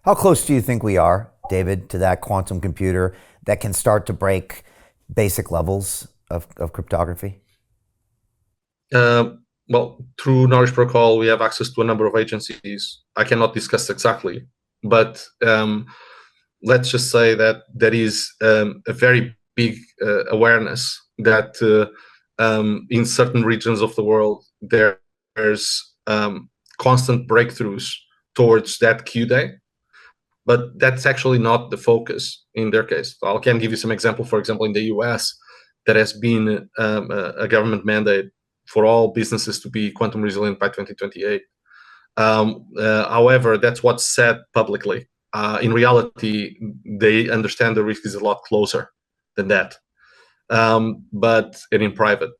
How close do you think we are, David, to that quantum computer that can start to break basic levels of cryptography? Uh, well, through Naoris Protocol, we have access to a number of agencies. I cannot discuss exactly, but let's just say that there is a very big awareness that in certain regions of the world, there's constant breakthroughs towards that Q day, but that's actually not the focus in their case. I can give you some example. For example, in the US, there has been a government mandate for all businesses to be quantum resilient by 2028. However, that's what's said publicly. In reality, they understand the risk is a lot closer than that, but and in private.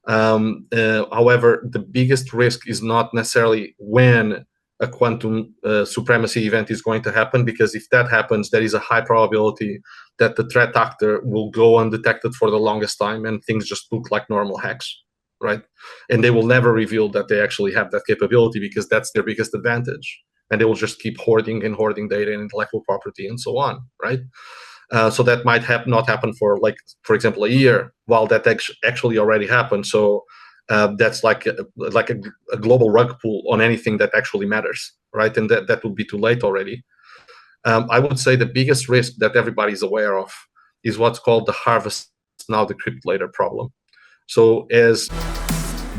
However, the biggest risk is not necessarily when a quantum supremacy event is going to happen, because if that happens, there is a high probability that the threat actor will go undetected for the longest time and things just look like normal hacks, right? And they will never reveal that they actually have that capability because that's their biggest advantage. And they will just keep hoarding and hoarding data and intellectual property and so on, right? So that might not happen for, like, for example, a year, while that actually already happened. So that's like a global rug pull on anything that actually matters, right? And that would be too late already. I would say the biggest risk that everybody's aware of is what's called the harvest now, decrypt later problem. So as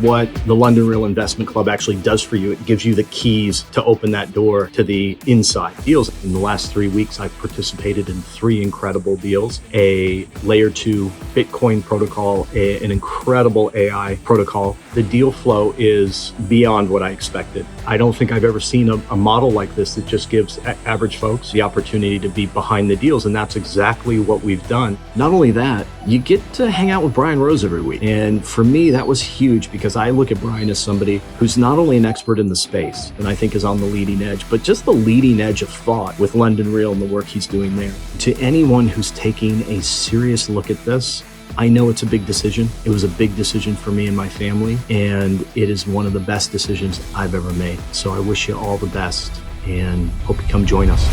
what the London Real Investment Club actually does for you, it gives you the keys to open that door to the inside deals. In the last 3 weeks, I've participated in 3 incredible deals: a layer 2 Bitcoin protocol, an incredible AI protocol. The deal flow is beyond what I expected. I don't think I've ever seen a model like this that just gives average folks the opportunity to be behind the deals. And that's exactly what we've done. Not only that, you get to hang out with Brian Rose every week. And for me, that was huge, because I look at Brian as somebody who's not only an expert in the space, and I think is on the leading edge, but just the leading edge of thought with London Real and the work he's doing there. To anyone who's taking a serious look at this, I know it's a big decision. It was a big decision for me and my family, and it is one of the best decisions I've ever made. So I wish you all the best and hope you come join us.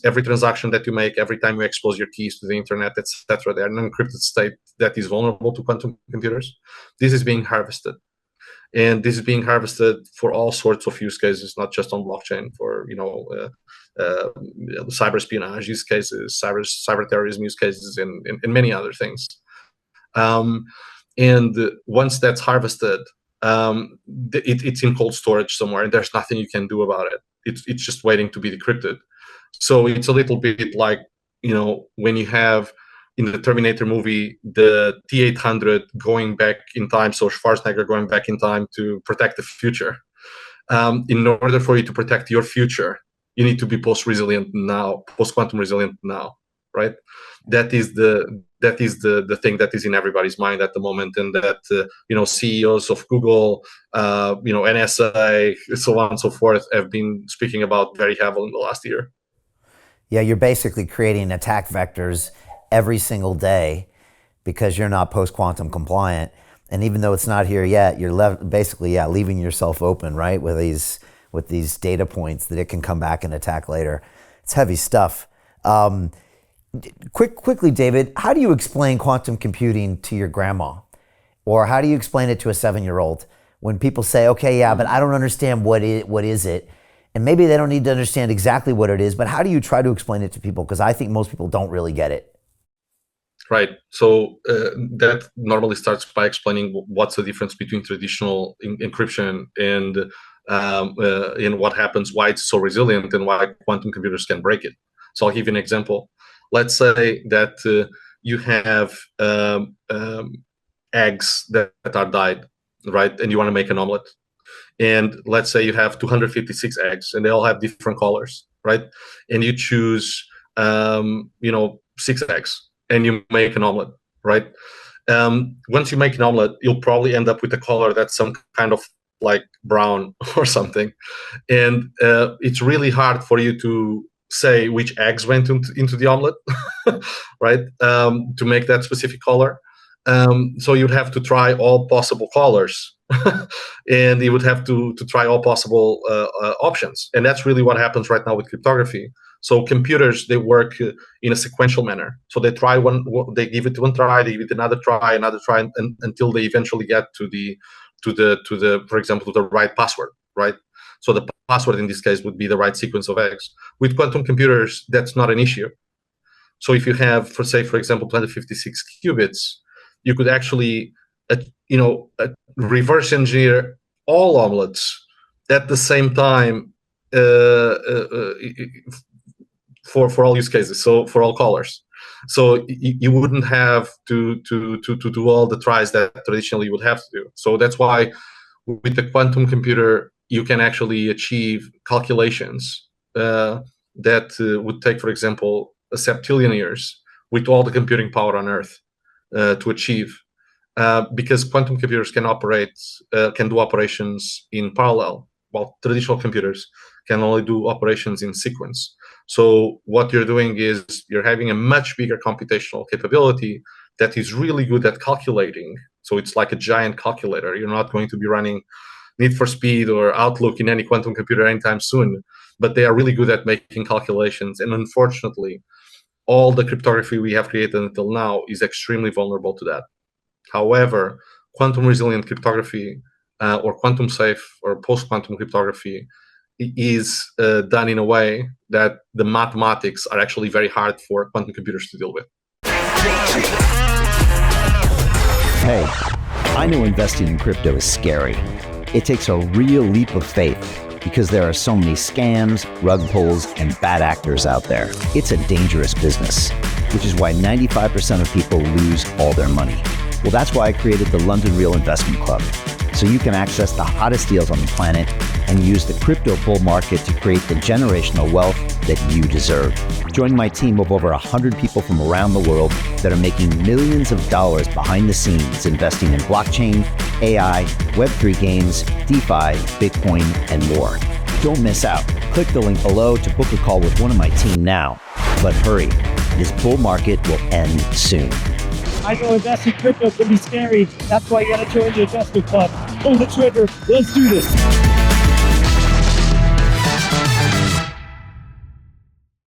Every transaction that you make, every time you expose your keys to the internet, etc., they're an encrypted state that is vulnerable to quantum computers. This is being harvested. And this is being harvested for all sorts of use cases, not just on blockchain, for cyber espionage use cases, cyber terrorism use cases, and many other things. And once that's harvested, it's in cold storage somewhere, and there's nothing you can do about it. It's just waiting to be decrypted. So it's a little bit like, when you have in the Terminator movie the T-800 going back in time, so Schwarzenegger going back in time to protect the future. In order for you to protect your future, you need to be post-resilient now, post-quantum resilient now, right? That is the thing that is in everybody's mind at the moment, and that CEOs of Google, NSA, so on and so forth, have been speaking about very heavily in the last year. Yeah, you're basically creating attack vectors every single day because you're not post-quantum compliant. And even though it's not here yet, you're basically leaving yourself open, right? With these data points that it can come back and attack later. It's heavy stuff. Quickly, David, how do you explain quantum computing to your grandma? Or how do you explain it to a 7-year-old? When people say, okay, yeah, but I don't understand what is it? And maybe they don't need to understand exactly what it is, but how do you try to explain it to people? Because I think most people don't really get it. Right. So that normally starts by explaining what's the difference between traditional encryption and what happens, why it's so resilient, and why quantum computers can break it. So I'll give you an example. Let's say that you have eggs that are dyed, right? And you want to make an omelet. And let's say you have 256 eggs, and they all have different colors, right? And you choose, 6 eggs, and you make an omelet, right? Once you make an omelet, you'll probably end up with a color that's some kind of like brown or something. And it's really hard for you to say which eggs went into the omelet, right? To make that specific color. So you'd have to try all possible colors and he would have to try all possible options. And that's really what happens right now with cryptography. So computers, they work in a sequential manner. So they try one, they give it one try, they give it another try, until they eventually get to the, for example, to the right password, right? So the password in this case would be the right sequence of eggs. With quantum computers, that's not an issue. So if you have, for example, 256 qubits, you could actually, reverse engineer all omelets at the same time for all use cases. So for all callers, so you wouldn't have to do all the tries that traditionally you would have to do. So that's why with the quantum computer, you can actually achieve calculations that would take, for example, a septillion years with all the computing power on Earth to achieve, because quantum computers can do operations in parallel, while traditional computers can only do operations in sequence. So what you're doing is you're having a much bigger computational capability that is really good at calculating. So it's like a giant calculator. You're not going to be running Need for Speed or Outlook in any quantum computer anytime soon, but they are really good at making calculations. And unfortunately, all the cryptography we have created until now is extremely vulnerable to that. However, quantum resilient cryptography or quantum safe or post-quantum cryptography is done in a way that the mathematics are actually very hard for quantum computers to deal with. Hey, I know investing in crypto is scary. It takes a real leap of faith because there are so many scams, rug pulls, and bad actors out there. It's a dangerous business, which is why 95% of people lose all their money. Well, that's why I created the London Real Investment Club, so you can access the hottest deals on the planet and use the crypto bull market to create the generational wealth that you deserve. Join my team of over 100 people from around the world that are making millions of dollars behind the scenes investing in blockchain, AI, Web3 games, DeFi, Bitcoin, and more. Don't miss out. Click the link below to book a call with one of my team now. But hurry, this bull market will end soon. I know investing in crypto can be scary. That's why you gotta join the investment club. Pull the trigger. Let's do this.